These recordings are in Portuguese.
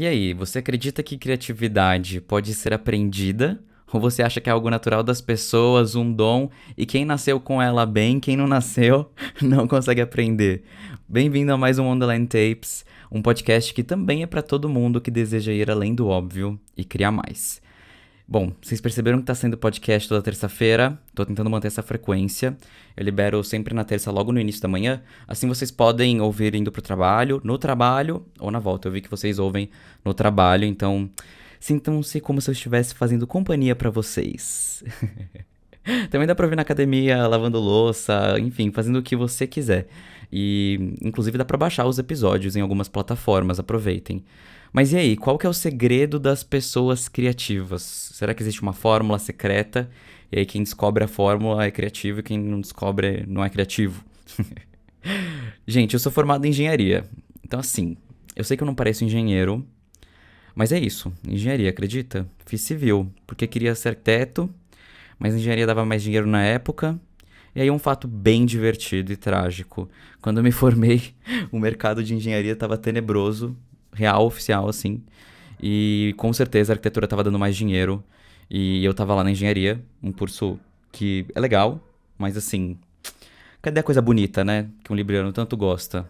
E aí, você acredita que criatividade pode ser aprendida? Ou você acha que é algo natural das pessoas, um dom, e quem nasceu com ela bem, quem não nasceu, não consegue aprender? Bem-vindo a mais um Wonderland Tapes, um podcast que também é para todo mundo que deseja ir além do óbvio e criar mais. Bom, vocês perceberam que tá sendo podcast toda terça-feira, tô tentando manter essa frequência. Eu libero sempre na terça, logo no início da manhã. Assim vocês podem ouvir indo pro trabalho, no trabalho ou na volta. Eu vi que vocês ouvem no trabalho, então sintam-se como se eu estivesse fazendo companhia pra vocês. Também dá pra ouvir na academia, lavando louça, enfim, fazendo o que você quiser. E, inclusive, dá pra baixar os episódios em algumas plataformas, aproveitem. Mas e aí, qual que é o segredo das pessoas criativas? Será que existe uma fórmula secreta? E aí quem descobre a fórmula é criativo e quem não descobre não é criativo? Gente, eu sou formado em engenharia. Então, assim, eu sei que eu não pareço engenheiro, mas é isso. Engenharia, acredita? Fiz civil, porque queria ser arquiteto, mas engenharia dava mais dinheiro na época. E aí um fato bem divertido e trágico. Quando eu me formei, o mercado de engenharia estava tenebroso, real, oficial, assim. E com certeza a arquitetura estava dando mais dinheiro. E eu tava lá na engenharia, um curso que é legal, mas assim, cadê a coisa bonita, né? Que um libriano tanto gosta?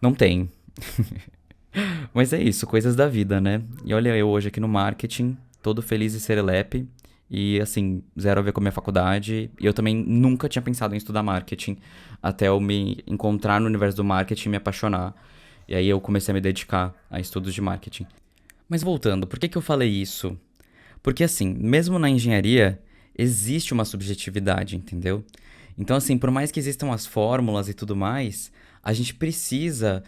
Não tem. Mas é isso, coisas da vida, né? E olha eu hoje aqui no marketing, todo feliz e serelepe. E assim, zero a ver com a minha faculdade. E eu também nunca tinha pensado em estudar marketing até eu me encontrar no universo do marketing e me apaixonar. E aí eu comecei a me dedicar a estudos de marketing. Mas voltando, por que que eu falei isso? Porque assim, mesmo na engenharia, existe uma subjetividade, entendeu? Então, assim, por mais que existam as fórmulas e tudo mais, a gente precisa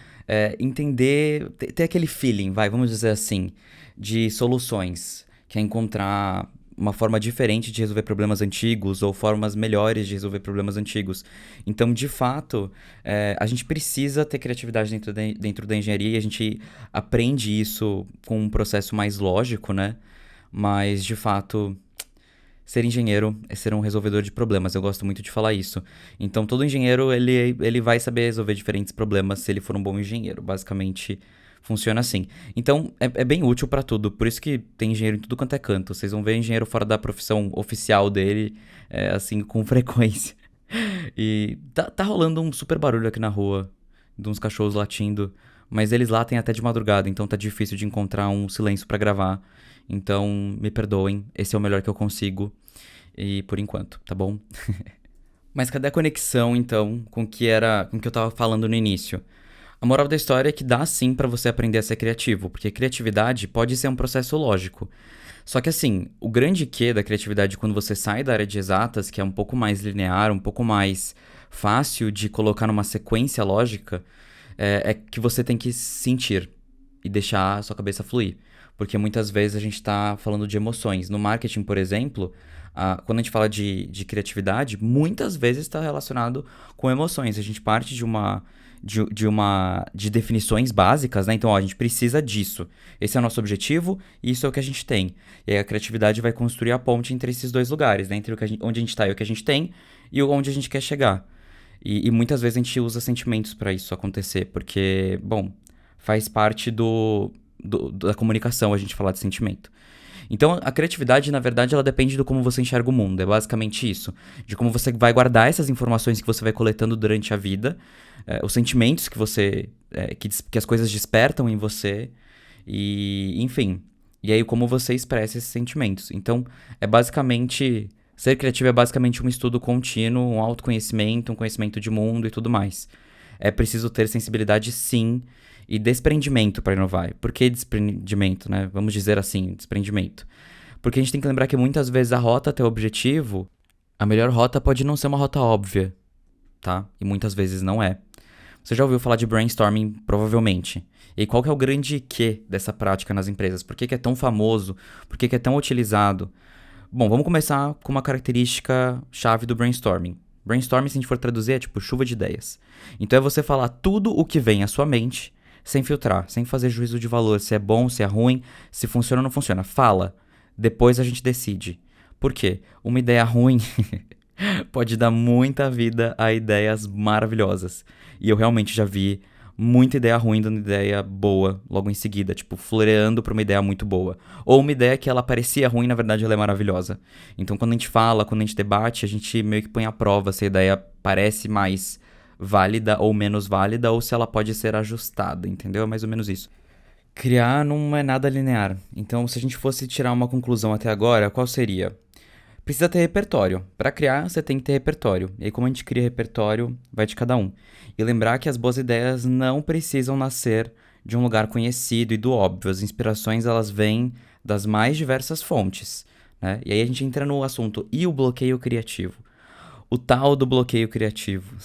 entender, ter aquele feeling, vai, vamos dizer assim, de soluções, que é encontrar uma forma diferente de resolver problemas antigos ou formas melhores de resolver problemas antigos. Então, de fato, a gente precisa ter criatividade dentro da engenharia e a gente aprende isso com um processo mais lógico, né? Mas, de fato, ser engenheiro é ser um resolvedor de problemas. Eu gosto muito de falar isso. Então, todo engenheiro, ele vai saber resolver diferentes problemas se ele for um bom engenheiro. Basicamente, funciona assim. Então, é bem útil pra tudo. Por isso que tem engenheiro em tudo quanto é canto. Vocês vão ver engenheiro fora da profissão oficial dele, assim, com frequência. E tá rolando um super barulho aqui na rua, de uns cachorros latindo. Mas eles latem até de madrugada, então tá difícil de encontrar um silêncio pra gravar. Então, me perdoem, esse é o melhor que eu consigo. E por enquanto, tá bom? Mas cadê a conexão, então, com o que eu tava falando no início? A moral da história é que dá sim pra você aprender a ser criativo, porque criatividade pode ser um processo lógico. Só que assim, o grande quê da criatividade quando você sai da área de exatas, que é um pouco mais linear, um pouco mais fácil de colocar numa sequência lógica, é que você tem que sentir e deixar a sua cabeça fluir. Porque muitas vezes a gente está falando de emoções. No marketing, por exemplo, quando a gente fala de criatividade, muitas vezes está relacionado com emoções. A gente parte de definições básicas, né? Então, ó, a gente precisa disso. Esse é o nosso objetivo e isso é o que a gente tem. E aí a criatividade vai construir a ponte entre esses dois lugares, né? Entre onde a gente está e o que a gente tem e onde a gente quer chegar. E muitas vezes a gente usa sentimentos para isso acontecer, porque, bom, faz parte da comunicação a gente falar de sentimento. Então, a criatividade, na verdade, ela depende do como você enxerga o mundo. É basicamente isso. De como você vai guardar essas informações que você vai coletando durante a vida, os sentimentos que você. Que as coisas despertam em você, e, enfim. E aí, como você expressa esses sentimentos. Então, é basicamente. Ser criativo é basicamente um estudo contínuo, um autoconhecimento, um conhecimento de mundo e tudo mais. É preciso ter sensibilidade, sim, e desprendimento para inovar. Por que desprendimento, né? Vamos dizer assim, desprendimento. Porque a gente tem que lembrar que muitas vezes a rota até o objetivo, a melhor rota pode não ser uma rota óbvia, tá? E muitas vezes não é. Você já ouviu falar de brainstorming, provavelmente. E qual que é o grande quê dessa prática nas empresas? Por que é tão famoso? Por que é tão utilizado? Bom, vamos começar com uma característica chave do brainstorming. Brainstorming, se a gente for traduzir, é tipo chuva de ideias. Então é você falar tudo o que vem à sua mente, sem filtrar, sem fazer juízo de valor, se é bom, se é ruim, se funciona ou não funciona. Fala. Depois a gente decide. Por quê? Uma ideia ruim pode dar muita vida a ideias maravilhosas. E eu realmente já vi muita ideia ruim dando ideia boa logo em seguida, tipo, floreando pra uma ideia muito boa. Ou uma ideia que ela parecia ruim, na verdade ela é maravilhosa. Então quando a gente fala, quando a gente debate, a gente meio que põe à prova se a ideia parece mais válida ou menos válida, ou se ela pode ser ajustada, entendeu? É mais ou menos isso. Criar não é nada linear. Então, se a gente fosse tirar uma conclusão até agora, qual seria? Precisa ter repertório. Para criar, você tem que ter repertório. E aí, como a gente cria repertório, vai de cada um. E lembrar que as boas ideias não precisam nascer de um lugar conhecido e do óbvio. As inspirações, elas vêm das mais diversas fontes, né? E aí a gente entra no assunto, e o bloqueio criativo? O tal do bloqueio criativo.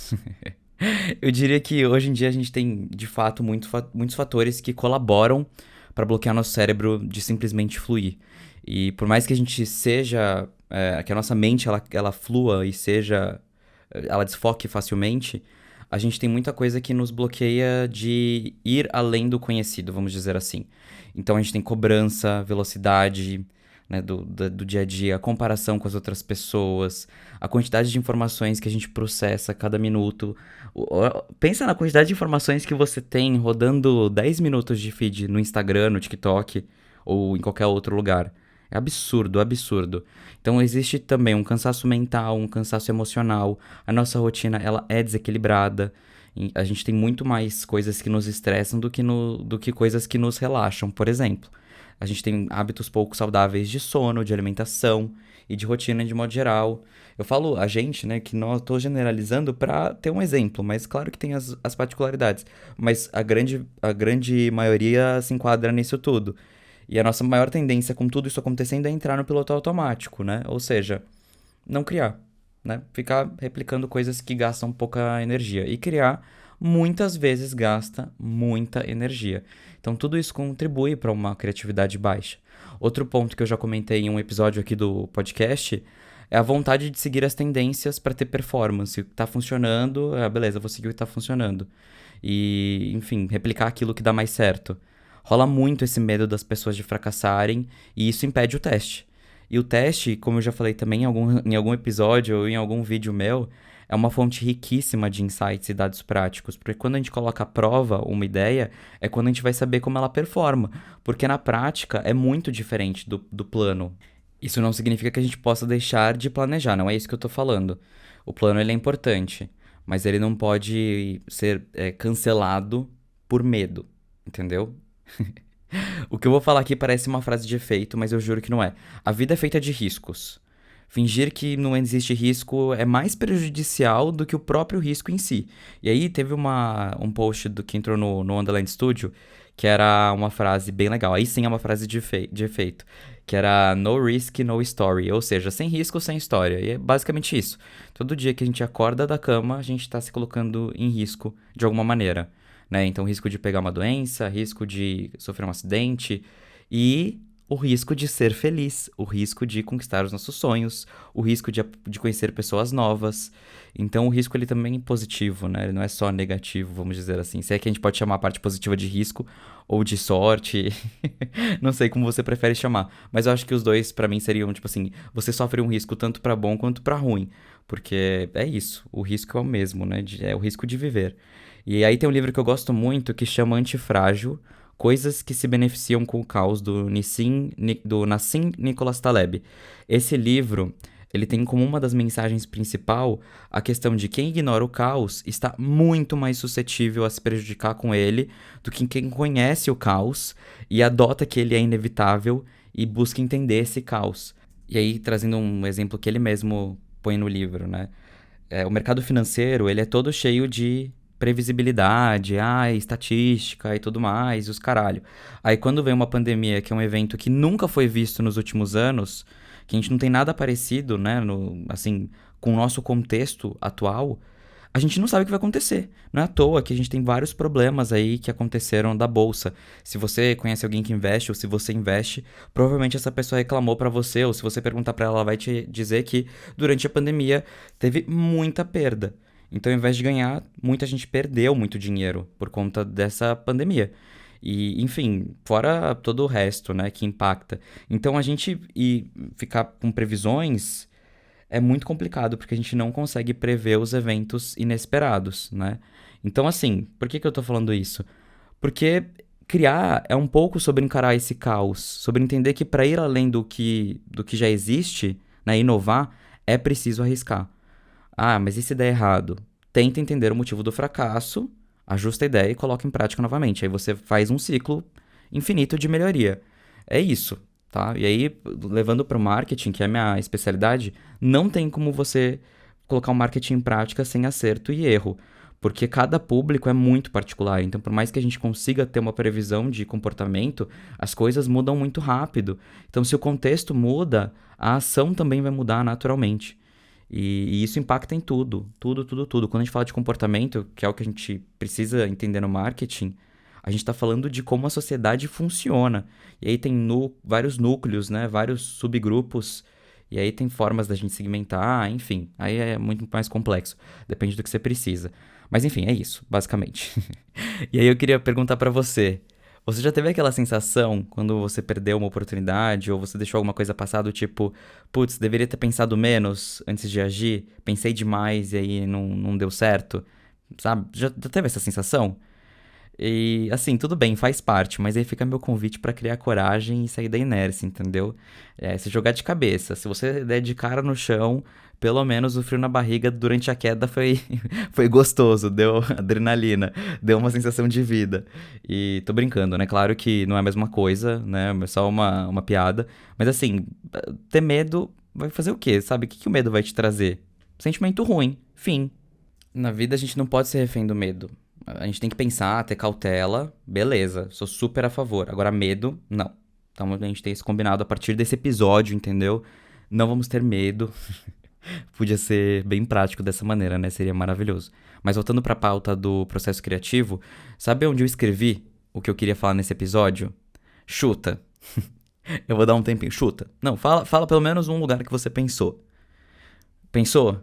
Eu diria que hoje em dia a gente tem, de fato, muitos fatores que colaboram para bloquear nosso cérebro de simplesmente fluir. E por mais que a gente seja, que a nossa mente ela flua e seja, ela desfoque facilmente, a gente tem muita coisa que nos bloqueia de ir além do conhecido, vamos dizer assim. Então a gente tem cobrança, velocidade, né, do dia a dia, a comparação com as outras pessoas, a quantidade de informações que a gente processa a cada minuto. Pensa na quantidade de informações que você tem rodando 10 minutos de feed no Instagram, no TikTok ou em qualquer outro lugar. É absurdo, absurdo. Então existe também um cansaço mental, um cansaço emocional. A nossa rotina ela é desequilibrada. A gente tem muito mais coisas que nos estressam do que coisas que nos relaxam, por exemplo. A gente tem hábitos pouco saudáveis de sono, de alimentação e de rotina de modo geral. Eu falo a gente, né, que não estou generalizando para ter um exemplo, mas claro que tem as particularidades. Mas a grande maioria se enquadra nisso tudo. E a nossa maior tendência com tudo isso acontecendo é entrar no piloto automático, né? Ou seja, não criar, né? Ficar replicando coisas que gastam pouca energia. E criar muitas vezes gasta muita energia. Então tudo isso contribui para uma criatividade baixa. Outro ponto que eu já comentei em um episódio aqui do podcast é a vontade de seguir as tendências para ter performance. O que tá funcionando, beleza, vou seguir o que tá funcionando. E, enfim, replicar aquilo que dá mais certo. Rola muito esse medo das pessoas de fracassarem e isso impede o teste. E o teste, como eu já falei também em algum episódio ou em algum vídeo meu, é uma fonte riquíssima de insights e dados práticos, porque quando a gente coloca à prova uma ideia, é quando a gente vai saber como ela performa, porque na prática é muito diferente do plano. Isso não significa que a gente possa deixar de planejar, não é isso que eu tô falando. O plano ele é importante, mas ele não pode ser cancelado por medo, entendeu? O que eu vou falar aqui parece uma frase de efeito, mas eu juro que não é. A vida é feita de riscos. Fingir que não existe risco é mais prejudicial do que o próprio risco em si. E aí teve um post que entrou no Wonderland Studio, que era uma frase bem legal. Aí sim é uma frase de efeito. Que era no risk, no story. Ou seja, sem risco, sem história. E é basicamente isso. Todo dia que a gente acorda da cama, a gente está se colocando em risco de alguma maneira, né? Então, risco de pegar uma doença, risco de sofrer um acidente e o risco de ser feliz, o risco de conquistar os nossos sonhos, o risco de conhecer pessoas novas. Então, o risco ele também é positivo, né? Ele não é só negativo, vamos dizer assim. Se é que a gente pode chamar a parte positiva de risco ou de sorte, não sei como você prefere chamar, mas eu acho que os dois pra mim seriam tipo assim, você sofre um risco tanto pra bom quanto pra ruim, porque é isso, o risco é o mesmo, né? É o risco de viver. E aí tem um livro que eu gosto muito que chama Antifrágil, Coisas que se beneficiam com o caos do Nassim Nicholas Taleb. Esse livro, ele tem como uma das mensagens principal a questão de quem ignora o caos está muito mais suscetível a se prejudicar com ele do que quem conhece o caos e adota que ele é inevitável e busca entender esse caos. E aí, trazendo um exemplo que ele mesmo põe no livro, né? O mercado financeiro, ele é todo cheio de previsibilidade, estatística e tudo mais, e os caralho. Aí quando vem uma pandemia, que é um evento que nunca foi visto nos últimos anos, que a gente não tem nada parecido, né, assim, com o nosso contexto atual, a gente não sabe o que vai acontecer. Não é à toa que a gente tem vários problemas aí que aconteceram da bolsa. Se você conhece alguém que investe ou se você investe, provavelmente essa pessoa reclamou pra você, ou se você perguntar pra ela, ela vai te dizer que durante a pandemia teve muita perda. Então, ao invés de ganhar, muita gente perdeu muito dinheiro por conta dessa pandemia. E, enfim, fora todo o resto, né, que impacta. Então, a gente ficar com previsões é muito complicado, porque a gente não consegue prever os eventos inesperados, né? Então, assim, por que que eu tô falando isso? Porque criar é um pouco sobre encarar esse caos, sobre entender que para ir além do que já existe, né, inovar, é preciso arriscar. Ah, mas e se der errado? Tenta entender o motivo do fracasso, ajusta a ideia e coloca em prática novamente. Aí você faz um ciclo infinito de melhoria. É isso, tá? E aí, levando para o marketing, que é a minha especialidade, não tem como você colocar o marketing em prática sem acerto e erro. Porque cada público é muito particular. Então, por mais que a gente consiga ter uma previsão de comportamento, as coisas mudam muito rápido. Então, se o contexto muda, a ação também vai mudar naturalmente. E isso impacta em tudo, tudo, tudo, tudo. Quando a gente fala de comportamento, que é o que a gente precisa entender no marketing, a gente está falando de como a sociedade funciona. E aí tem vários núcleos, né? Vários subgrupos. E aí tem formas da gente segmentar, enfim. Aí é muito mais complexo. Depende do que você precisa. Mas enfim, é isso, basicamente. E aí eu queria perguntar pra você. Você já teve aquela sensação quando você perdeu uma oportunidade ou você deixou alguma coisa passar do tipo, putz, deveria ter pensado menos antes de agir, pensei demais e aí não deu certo, sabe? Já teve essa sensação? E assim, tudo bem, faz parte, mas aí fica meu convite pra criar coragem e sair da inércia, entendeu? Se jogar de cabeça. Se você der de cara no chão, pelo menos o frio na barriga durante a queda foi, foi gostoso, deu adrenalina, deu uma sensação de vida. E tô brincando, né? Claro que não é a mesma coisa, né? É só uma piada. Mas assim, ter medo vai fazer o quê? Sabe? O que o medo vai te trazer? Sentimento ruim. Fim. Na vida a gente não pode ser refém do medo. A gente tem que pensar, ter cautela, beleza, sou super a favor. Agora, medo, não. Então a gente tem isso combinado a partir desse episódio, entendeu? Não vamos ter medo. Podia ser bem prático dessa maneira, né? Seria maravilhoso. Mas voltando pra pauta do processo criativo, sabe onde eu escrevi o que eu queria falar nesse episódio? Chuta. Eu vou dar um tempinho. Chuta. Não, fala pelo menos um lugar que você pensou. Pensou?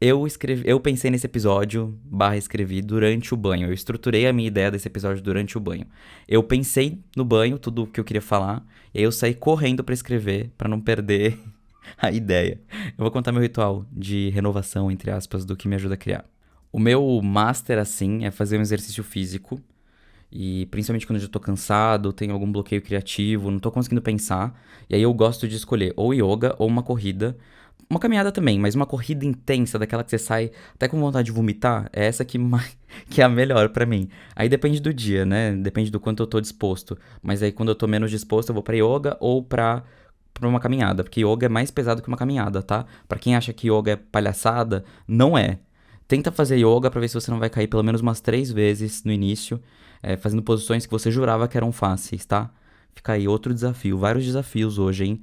Eu pensei nesse episódio, escrevi durante o banho. Eu estruturei a minha ideia desse episódio durante o banho. Eu pensei no banho, tudo o que eu queria falar, e aí eu saí correndo pra escrever, pra não perder a ideia. Eu vou contar meu ritual de renovação, entre aspas, do que me ajuda a criar. O meu master, assim, é fazer um exercício físico. E principalmente quando eu já tô cansado, tenho algum bloqueio criativo, não tô conseguindo pensar. E aí eu gosto de escolher ou yoga ou uma corrida. Uma caminhada também, mas uma corrida intensa, daquela que você sai até com vontade de vomitar, é essa que é a melhor pra mim. Aí depende do dia, né? Depende do quanto eu tô disposto. Mas aí quando eu tô menos disposto, eu vou pra yoga ou pra uma caminhada. Porque yoga é mais pesado que uma caminhada, tá? Pra quem acha que yoga é palhaçada, não é. Tenta fazer yoga pra ver se você não vai cair pelo menos umas 3 vezes no início, fazendo posições que você jurava que eram fáceis, tá? Fica aí outro desafio, vários desafios hoje, hein?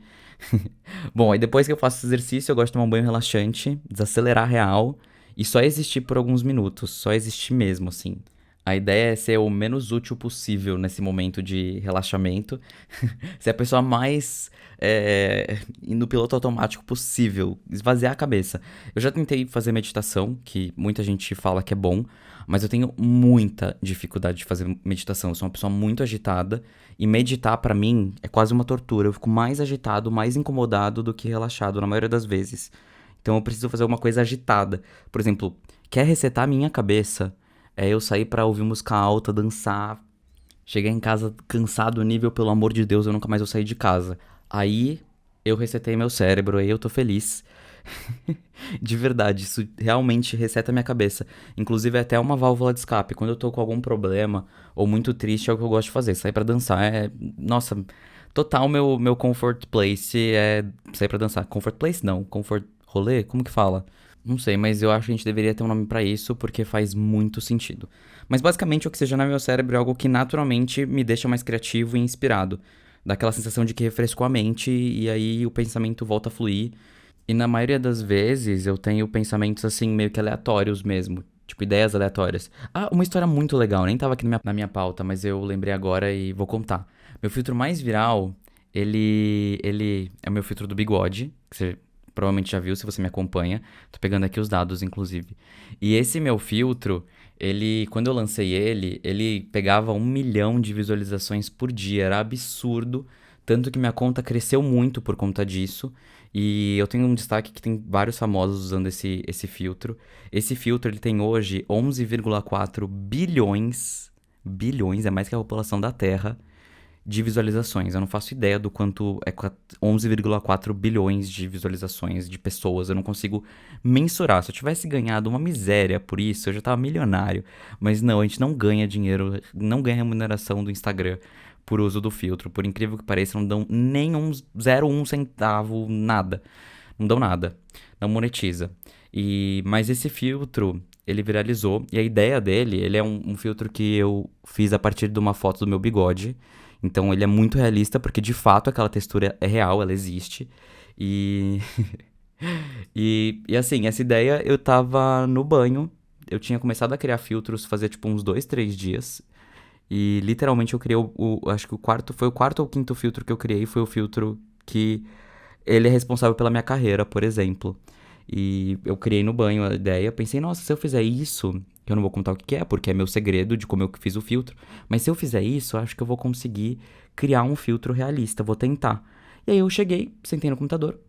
Bom, aí depois que eu faço esse exercício, eu gosto de tomar um banho relaxante, desacelerar real e só existir por alguns minutos, só existir mesmo, assim. A ideia é ser o menos útil possível nesse momento de relaxamento, ser a pessoa mais no piloto automático possível, esvaziar a cabeça. Eu já tentei fazer meditação, que muita gente fala que é bom, mas eu tenho muita dificuldade de fazer meditação. Eu sou uma pessoa muito agitada e meditar pra mim é quase uma tortura. Eu fico mais agitado, mais incomodado do que relaxado na maioria das vezes. Então eu preciso fazer alguma coisa agitada. Por exemplo, quer resetar a minha cabeça? É eu sair pra ouvir música alta, dançar, chegar em casa cansado, nível, pelo amor de Deus, eu nunca mais vou sair de casa. Aí eu resetei meu cérebro, aí eu tô feliz. De verdade, isso realmente reseta minha cabeça. Inclusive é até uma válvula de escape. Quando eu tô com algum problema ou muito triste, é o que eu gosto de fazer. Sair pra dançar nossa, total meu comfort place é sair pra dançar. Comfort place não, comfort rolê, como que fala? Não sei, mas eu acho que a gente deveria ter um nome pra isso porque faz muito sentido. Mas basicamente oxigenar meu cérebro é algo que naturalmente me deixa mais criativo e inspirado. Dá aquela sensação de que refrescou a mente e aí o pensamento volta a fluir. E na maioria das vezes eu tenho pensamentos assim meio que aleatórios mesmo. Tipo, ideias aleatórias. Ah, uma história muito legal, nem tava aqui na minha pauta, mas eu lembrei agora e vou contar. Meu filtro mais viral, ele é o meu filtro do bigode, que você provavelmente já viu se você me acompanha. Tô pegando aqui os dados, inclusive. E esse meu filtro, quando eu lancei ele pegava 1 milhão de visualizações por dia. Era absurdo Tanto que minha conta cresceu muito por conta disso. E eu tenho um destaque que tem vários famosos usando esse filtro. Esse filtro ele tem hoje 11,4 bilhões, bilhões, é mais que a população da Terra, de visualizações. Eu não faço ideia do quanto é 11,4 bilhões de visualizações de pessoas. Eu não consigo mensurar. Se eu tivesse ganhado uma miséria por isso, eu já tava milionário. Mas não, a gente não ganha dinheiro, não ganha remuneração do Instagram por uso do filtro. Por incrível que pareça, não dão nem um 0,1 centavo, nada. Não dão nada. Não monetiza. Mas esse filtro, ele viralizou. E a ideia dele, ele é um filtro que eu fiz a partir de uma foto do meu bigode. Então ele é muito realista, porque de fato aquela textura é real, ela existe. E. e assim, essa ideia eu tava no banho. Eu tinha começado a criar filtros fazia tipo uns 2, 3 dias. E literalmente eu criei acho que o quarto. Foi o quarto ou quinto filtro que eu criei. Foi o filtro que ele é responsável pela minha carreira, por exemplo. E eu criei no banho a ideia, pensei, nossa, se eu fizer isso, que eu não vou contar o que que é, porque é meu segredo de como eu fiz o filtro, mas se eu fizer isso, eu acho que eu vou conseguir criar um filtro realista, vou tentar. E aí eu cheguei, sentei no computador,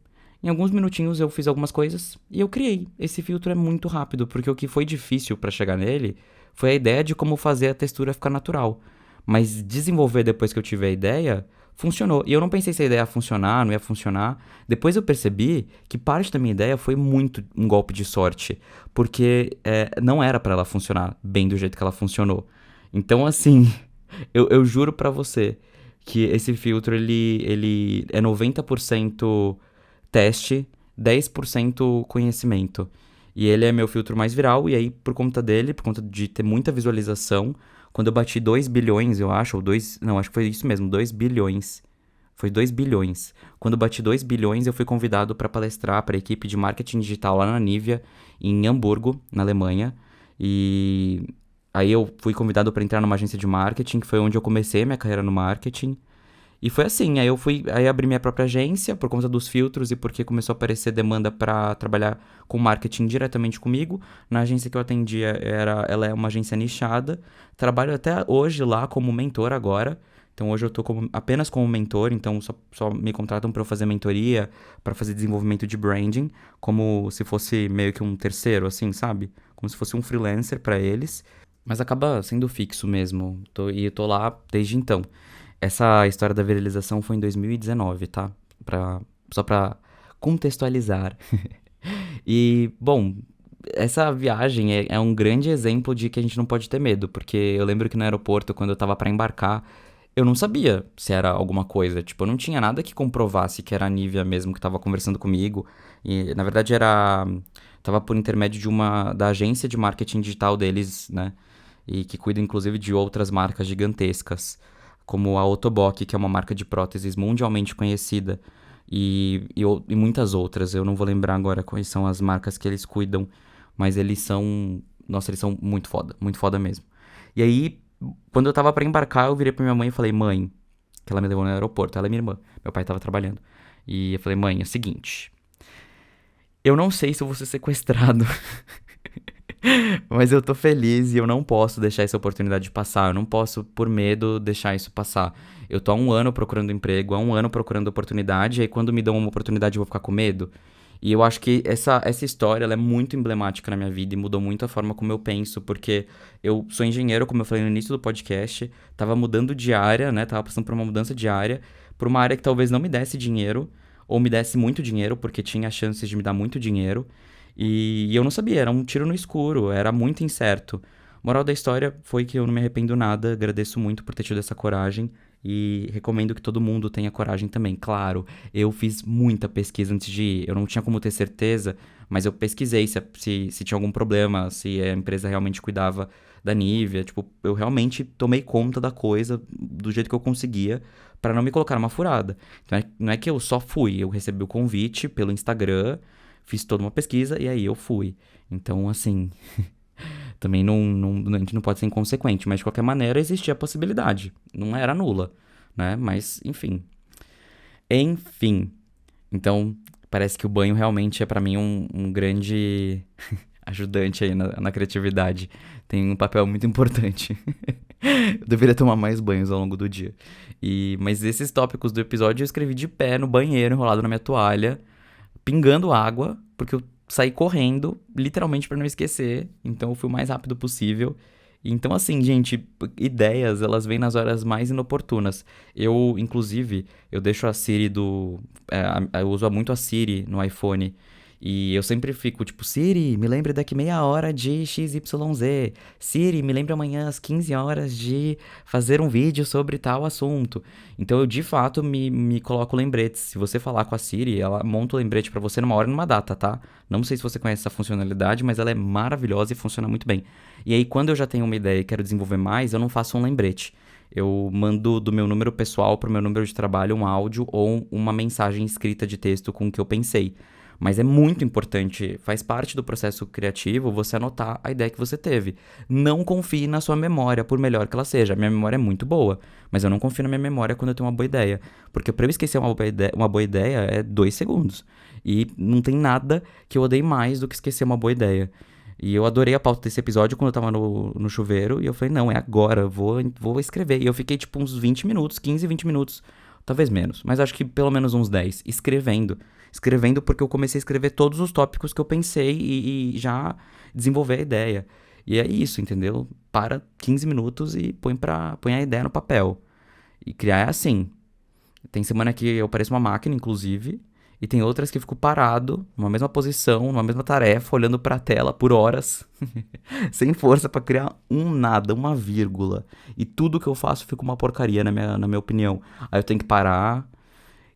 em alguns minutinhos eu fiz algumas coisas e eu criei. Esse filtro é muito rápido, porque o que foi difícil pra chegar nele foi a ideia de como fazer a textura ficar natural. Mas desenvolver depois que eu tive a ideia, funcionou. E eu não pensei se a ideia ia funcionar, não ia funcionar. Depois eu percebi que parte da minha ideia foi muito um golpe de sorte, porque não era pra ela funcionar bem do jeito que ela funcionou. Então, assim, eu juro pra você que esse filtro ele é 90% teste, 10% conhecimento. E ele é meu filtro mais viral, e aí, por conta dele, por conta de ter muita visualização, quando eu bati 2 bilhões, eu acho, ou 2. Não, acho que foi isso mesmo, 2 bilhões. Foi 2 bilhões. Quando eu bati 2 bilhões, eu fui convidado para palestrar para a equipe de marketing digital lá na Nivea, em Hamburgo, na Alemanha. E aí eu fui convidado para entrar numa agência de marketing, que foi onde eu comecei a minha carreira no marketing. E foi assim, aí abri minha própria agência por conta dos filtros e porque começou a aparecer demanda para trabalhar com marketing diretamente comigo. Na agência que eu atendia, ela é uma agência nichada. Trabalho até hoje lá como mentor agora. Então hoje eu tô apenas como mentor, então só me contratam para eu fazer mentoria, para fazer desenvolvimento de branding, como se fosse meio que um terceiro, assim, sabe? Como se fosse um freelancer para eles. Mas acaba sendo fixo mesmo. E eu tô lá desde então. Essa história da viralização foi em 2019, tá? Só pra contextualizar. E, bom, essa viagem é um grande exemplo de que a gente não pode ter medo, porque eu lembro que no aeroporto, quando eu tava pra embarcar, eu não sabia se era alguma coisa. Tipo, eu não tinha nada que comprovasse que era a Nivea mesmo que tava conversando comigo. E, na verdade, tava por intermédio da agência de marketing digital deles, né? E que cuida, inclusive, de outras marcas gigantescas, como a Ottobock, que é uma marca de próteses mundialmente conhecida, e muitas outras. Eu não vou lembrar agora quais são as marcas que eles cuidam, mas eles são. Nossa, eles são muito foda mesmo. E aí, quando eu tava pra embarcar, eu virei pra minha mãe e falei, mãe, que ela me levou no aeroporto, ela é minha irmã, meu pai tava trabalhando. E eu falei, mãe, é o seguinte, eu não sei se eu vou ser sequestrado. Mas eu tô feliz e eu não posso deixar essa oportunidade passar. Eu não posso, por medo, deixar isso passar. Eu tô há um ano procurando emprego, há um ano procurando oportunidade, e aí quando me dão uma oportunidade eu vou ficar com medo. E eu acho que essa história ela é muito emblemática na minha vida e mudou muito a forma como eu penso, porque eu sou engenheiro, como eu falei no início do podcast, tava mudando de área, né? Tava passando por uma mudança de área, por uma área que talvez não me desse dinheiro, ou me desse muito dinheiro, porque tinha chances de me dar muito dinheiro. E eu não sabia, era um tiro no escuro, era muito incerto. Moral da história foi que eu não me arrependo nada, agradeço muito por ter tido essa coragem e recomendo que todo mundo tenha coragem também. Claro, eu fiz muita pesquisa antes de ir, eu não tinha como ter certeza, mas eu pesquisei se tinha algum problema, se a empresa realmente cuidava da Nivea. Tipo, eu realmente tomei conta da coisa do jeito que eu conseguia para não me colocar numa furada. Então, não é que eu só fui, eu recebi o convite pelo Instagram. Fiz toda uma pesquisa e aí eu fui. Então, assim, também a gente não pode ser inconsequente, mas de qualquer maneira existia a possibilidade. Não era nula, né? Mas, enfim. Enfim. Então, parece que o banho realmente é pra mim um grande ajudante aí na criatividade. Tem um papel muito importante. Eu deveria tomar mais banhos ao longo do dia. Mas esses tópicos do episódio eu escrevi de pé no banheiro, enrolado na minha toalha, pingando água, porque eu saí correndo, literalmente pra não esquecer. Então eu fui o mais rápido possível. Então, assim, gente, ideias, elas vêm nas horas mais inoportunas. Inclusive, eu deixo a Siri eu uso muito a Siri no iPhone. E eu sempre fico, tipo, Siri, me lembre daqui meia hora de XYZ. Siri, me lembre amanhã às 15 horas de fazer um vídeo sobre tal assunto. Então eu, de fato, me coloco lembretes. Se você falar com a Siri, ela monta o lembrete pra você numa hora e numa data, tá? Não sei se você conhece essa funcionalidade, mas ela é maravilhosa e funciona muito bem. E aí, quando eu já tenho uma ideia e quero desenvolver mais, eu não faço um lembrete. Eu mando do meu número pessoal pro meu número de trabalho um áudio ou uma mensagem escrita de texto com o que eu pensei. Mas é muito importante, faz parte do processo criativo você anotar a ideia que você teve. Não confie na sua memória, por melhor que ela seja. A minha memória é muito boa, mas eu não confio na minha memória quando eu tenho uma boa ideia. Porque pra eu esquecer uma boa ideia é 2 segundos. E não tem nada que eu odeie mais do que esquecer uma boa ideia. E eu adorei a pauta desse episódio quando eu tava no chuveiro. E eu falei, não, é agora, vou escrever. E eu fiquei tipo uns 20 minutos, 15, 20 minutos. Talvez menos, mas acho que pelo menos uns 10, escrevendo. Escrevendo porque eu comecei a escrever todos os tópicos que eu pensei e já desenvolver a ideia. E é isso, entendeu? Para 15 minutos e põe a ideia no papel. E criar é assim. Tem semana que eu pareço uma máquina, inclusive, e tem outras que eu fico parado, numa mesma posição, numa mesma tarefa, olhando pra tela por horas, sem força pra criar um nada, uma vírgula. E tudo que eu faço fica uma porcaria, na minha opinião. Aí eu tenho que parar,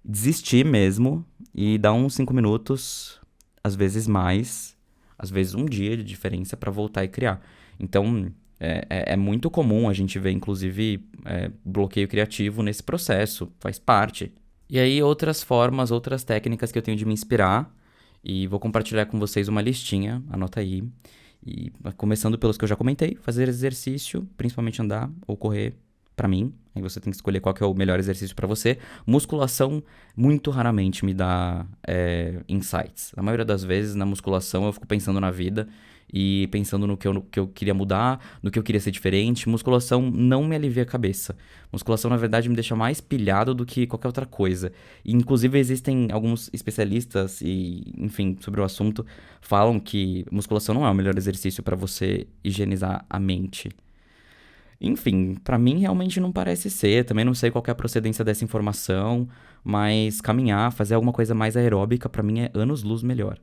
desistir mesmo, e dar uns 5 minutos, às vezes mais, às vezes um dia de diferença pra voltar e criar. Então, é muito comum a gente ver, inclusive, bloqueio criativo nesse processo, faz parte. E aí, outras formas, outras técnicas que eu tenho de me inspirar, e vou compartilhar com vocês uma listinha, anota aí. E começando pelos que eu já comentei, fazer exercício, principalmente andar ou correr, pra mim. Aí você tem que escolher qual que é o melhor exercício pra você. Musculação, muito raramente me dá insights. Na maioria das vezes, na musculação, eu fico pensando na vida e pensando no que eu queria mudar, no que eu queria ser diferente. Musculação não me alivia a cabeça. Musculação, na verdade, me deixa mais pilhado do que qualquer outra coisa. E, inclusive, existem alguns especialistas e, enfim, sobre o assunto, falam que musculação não é o melhor exercício pra você higienizar a mente. Enfim, pra mim realmente não parece ser. Também não sei qual que é a procedência dessa informação, mas caminhar, fazer alguma coisa mais aeróbica, pra mim é anos-luz melhor.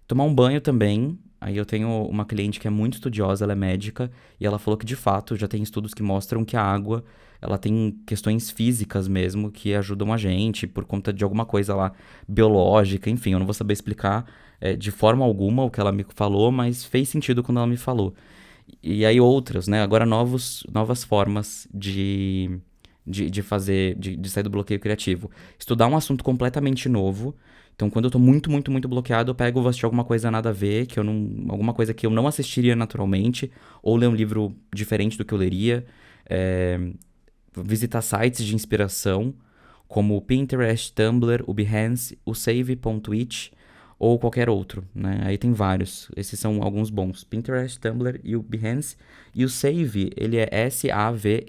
Tomar um banho também. Aí eu tenho uma cliente que é muito estudiosa, ela é médica, e ela falou que de fato já tem estudos que mostram que a água, ela tem questões físicas mesmo que ajudam a gente por conta de alguma coisa lá biológica, enfim, eu não vou saber explicar de forma alguma o que ela me falou, mas fez sentido quando ela me falou. E aí outras, né? Agora novas formas de fazer, de sair do bloqueio criativo. Estudar um assunto completamente novo. Então, quando eu tô muito, muito, muito bloqueado, eu pego, vou assistir alguma coisa nada a ver, alguma coisa que eu não assistiria naturalmente, ou ler um livro diferente do que eu leria, visitar sites de inspiração, como o Pinterest, Tumblr, o Behance, o Save.it, ou qualquer outro, né? Aí tem vários. Esses são alguns bons. Pinterest, Tumblr e o Behance. E o Save, ele é SAVEE.it.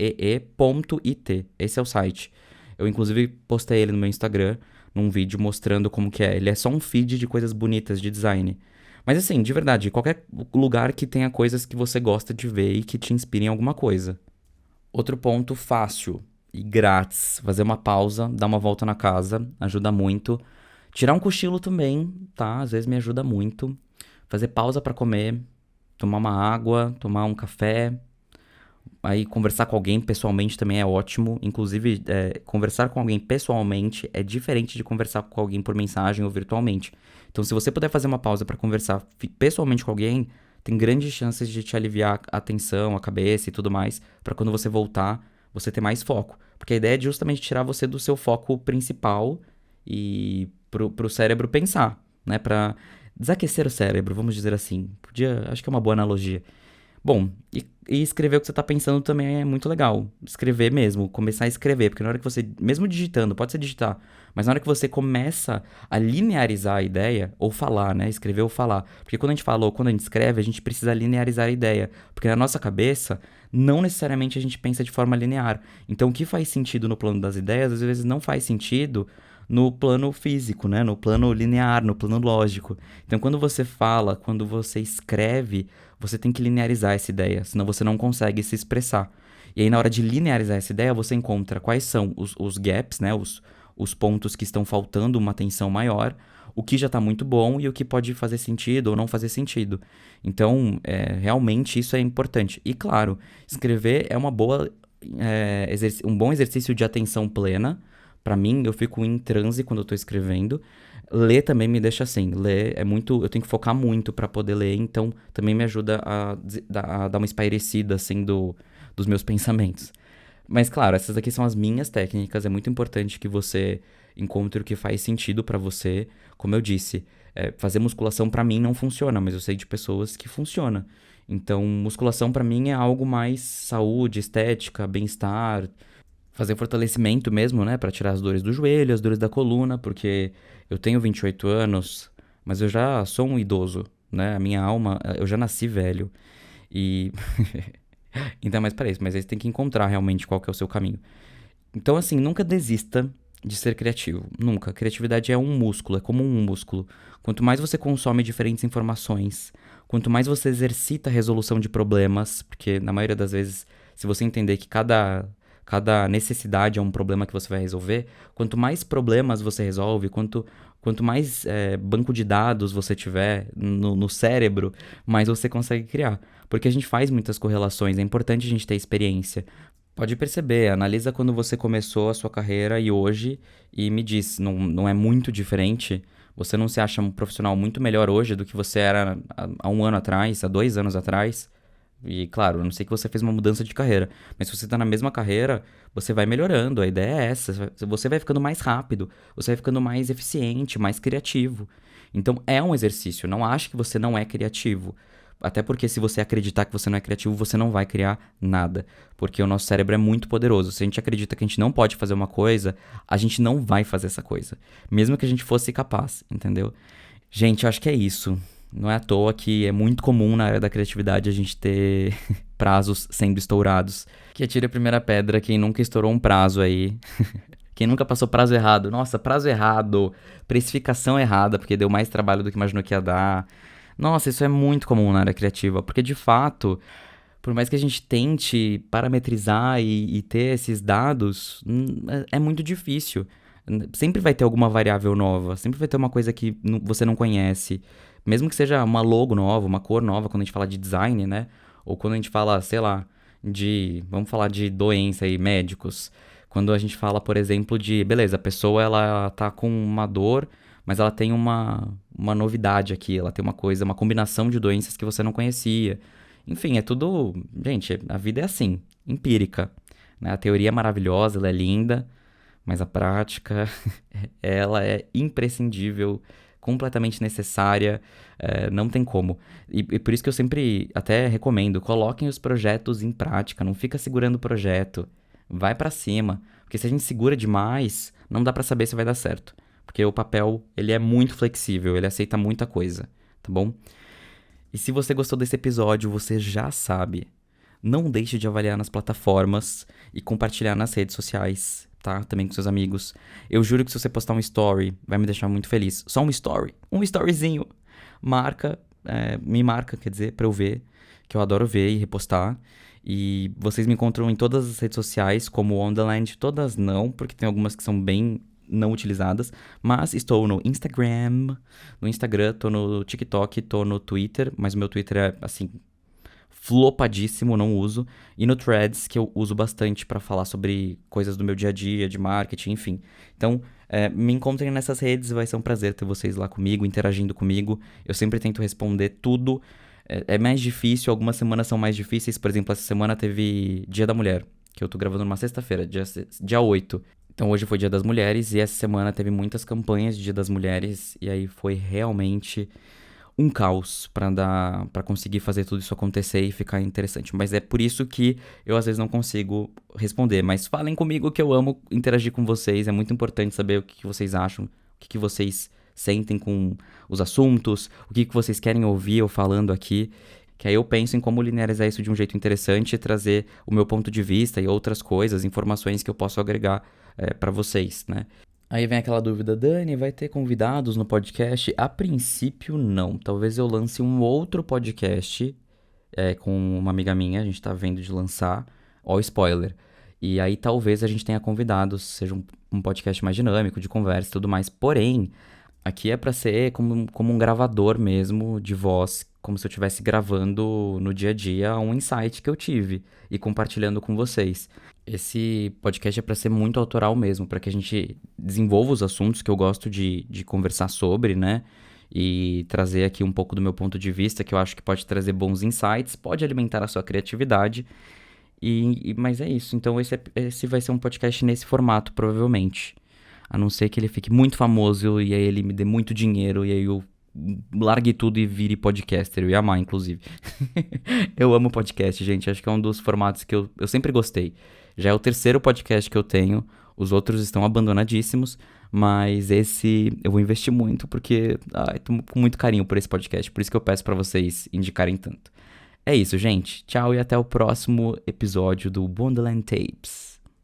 Esse é o site. Eu, inclusive, postei ele no meu Instagram, num vídeo mostrando como que é. Ele é só um feed de coisas bonitas de design. Mas assim, de verdade, qualquer lugar que tenha coisas que você gosta de ver e que te inspirem em alguma coisa. Outro ponto fácil e grátis. Fazer uma pausa, dar uma volta na casa, ajuda muito. Tirar um cochilo também, tá? Às vezes me ajuda muito. Fazer pausa pra comer, tomar uma água, tomar um café. Aí conversar com alguém pessoalmente também é ótimo. Inclusive, conversar com alguém pessoalmente é diferente de conversar com alguém por mensagem ou virtualmente. Então, se você puder fazer uma pausa pra conversar pessoalmente com alguém, tem grandes chances de te aliviar a tensão, a cabeça e tudo mais, pra quando você voltar, você ter mais foco. Porque a ideia é justamente tirar você do seu foco principal e pro cérebro pensar, né? Pra desaquecer o cérebro, vamos dizer assim. Acho que é uma boa analogia. Bom, e escrever o que você tá pensando também é muito legal. Escrever mesmo, começar a escrever, porque na hora que você, mesmo digitando, pode ser digitar, mas na hora que você começa a linearizar a ideia, ou falar, né? Escrever ou falar. Porque quando a gente fala ou quando a gente escreve, a gente precisa linearizar a ideia. Porque na nossa cabeça, não necessariamente a gente pensa de forma linear. Então, o que faz sentido no plano das ideias, às vezes não faz sentido no plano físico, né? No plano linear, no plano lógico. Então, quando você fala, quando você escreve, você tem que linearizar essa ideia, senão você não consegue se expressar. E aí, na hora de linearizar essa ideia, você encontra quais são os gaps, né? Os pontos que estão faltando uma atenção maior, o que já está muito bom e o que pode fazer sentido ou não fazer sentido. Então, realmente isso é importante. E claro, escrever é uma boa, um bom exercício de atenção plena. Pra mim, eu fico em transe quando eu tô escrevendo. Ler também me deixa assim. Ler é muito. Eu tenho que focar muito pra poder ler, então também me ajuda a dar uma espairecida, assim, dos meus pensamentos. Mas claro, essas aqui são as minhas técnicas. É muito importante que você encontre o que faz sentido pra você. Como eu disse, fazer musculação pra mim não funciona, mas eu sei de pessoas que funciona. Então, musculação pra mim é algo mais saúde, estética, bem-estar, fazer fortalecimento mesmo, né, pra tirar as dores do joelho, as dores da coluna, porque eu tenho 28 anos, mas eu já sou um idoso, né? A minha alma, eu já nasci velho. E então, mas peraí, mas aí você tem que encontrar realmente qual que é o seu caminho. Então, assim, nunca desista de ser criativo. Nunca. Criatividade é um músculo, é como um músculo. Quanto mais você consome diferentes informações, quanto mais você exercita a resolução de problemas, porque na maioria das vezes, se você entender que cada necessidade é um problema que você vai resolver, quanto mais problemas você resolve, quanto mais banco de dados você tiver no cérebro, mais você consegue criar. Porque a gente faz muitas correlações, é importante a gente ter experiência. Pode perceber, analisa quando você começou a sua carreira e hoje e me diz, não é muito diferente? Você não se acha um profissional muito melhor hoje do que você era há um ano atrás, há 2 anos atrás? E claro, a não sei que você fez uma mudança de carreira, mas se você está na mesma carreira, você vai melhorando, a ideia é essa. Você vai ficando mais rápido, você vai ficando mais eficiente, mais criativo. Então é um exercício, não ache que você não é criativo. Até porque se você acreditar que você não é criativo, você não vai criar nada. Porque o nosso cérebro é muito poderoso. Se a gente acredita que a gente não pode fazer uma coisa, a gente não vai fazer essa coisa. Mesmo que a gente fosse capaz, entendeu? Gente, eu acho que é isso. Não é à toa que é muito comum na área da criatividade a gente ter prazos sendo estourados. Que atire a primeira pedra quem nunca estourou um prazo aí. Quem nunca passou prazo errado. Nossa, prazo errado. Precificação errada, porque deu mais trabalho do que imaginou que ia dar. Nossa, isso é muito comum na área criativa, porque de fato, por mais que a gente tente parametrizar e ter esses dados, é muito difícil. Sempre vai ter alguma variável nova, sempre vai ter uma coisa que você não conhece. Mesmo que seja uma logo nova, uma cor nova, quando a gente fala de design, né? Ou quando a gente fala, sei lá, vamos falar de doença e médicos. Quando a gente fala, por exemplo, de, beleza, a pessoa ela tá com uma dor, mas ela tem uma novidade aqui, ela tem uma coisa, uma combinação de doenças que você não conhecia. Enfim, é tudo. Gente, a vida é assim, empírica. Né? A teoria é maravilhosa, ela é linda, mas a prática, ela é imprescindível, completamente necessária, não tem como. E por isso que eu sempre até recomendo, coloquem os projetos em prática, não fica segurando o projeto, vai pra cima, porque se a gente segura demais, não dá pra saber se vai dar certo, porque o papel, ele é muito flexível, ele aceita muita coisa, tá bom? E se você gostou desse episódio, você já sabe. Não deixe de avaliar nas plataformas e compartilhar nas redes sociais, tá? Também com seus amigos. Eu juro que se você postar um story, vai me deixar muito feliz. Só um storyzinho. Me marca, quer dizer, pra eu ver, que eu adoro ver e repostar. E vocês me encontram em todas as redes sociais, como Wonderland, todas não, porque tem algumas que são bem não utilizadas, mas estou no Instagram, tô no TikTok, tô no Twitter, mas o meu Twitter é, assim, flopadíssimo, não uso, e no Threads, que eu uso bastante pra falar sobre coisas do meu dia a dia, de marketing, enfim. Então, me encontrem nessas redes, vai ser um prazer ter vocês lá comigo, interagindo comigo. Eu sempre tento responder tudo. É mais difícil, algumas semanas são mais difíceis, por exemplo, essa semana teve Dia da Mulher, que eu tô gravando numa sexta-feira, dia 8. Então hoje foi Dia das Mulheres e essa semana teve muitas campanhas de Dia das Mulheres e aí foi realmente um caos para conseguir fazer tudo isso acontecer e ficar interessante. Mas é por isso que eu às vezes não consigo responder. Mas falem comigo que eu amo interagir com vocês. É muito importante saber o que vocês acham, o que vocês sentem com os assuntos, o que vocês querem ouvir eu falando aqui. Que aí eu penso em como linearizar isso de um jeito interessante e trazer o meu ponto de vista e outras coisas, informações que eu posso agregar para vocês, né? Aí vem aquela dúvida, Dani, vai ter convidados no podcast? A princípio, não. Talvez eu lance um outro podcast com uma amiga minha, a gente tá vendo de lançar. Ó, spoiler. E aí talvez a gente tenha convidados, seja um podcast mais dinâmico, de conversa e tudo mais. Porém, aqui é pra ser como um gravador mesmo de voz, como se eu estivesse gravando no dia a dia um insight que eu tive e compartilhando com vocês. Esse podcast é pra ser muito autoral mesmo, pra que a gente desenvolva os assuntos que eu gosto de conversar sobre, né? E trazer aqui um pouco do meu ponto de vista, que eu acho que pode trazer bons insights, pode alimentar a sua criatividade. Mas é isso. Então esse vai ser um podcast nesse formato, provavelmente. A não ser que ele fique muito famoso e aí ele me dê muito dinheiro e aí eu largue tudo e vire podcaster. Eu ia amar, inclusive. Eu amo podcast, gente. Acho que é um dos formatos que eu sempre gostei. Já é o terceiro podcast que eu tenho. Os outros estão abandonadíssimos. Mas esse eu vou investir muito porque tô com muito carinho por esse podcast. Por isso que eu peço pra vocês indicarem tanto. É isso, gente. Tchau e até o próximo episódio do Wonderland Tapes.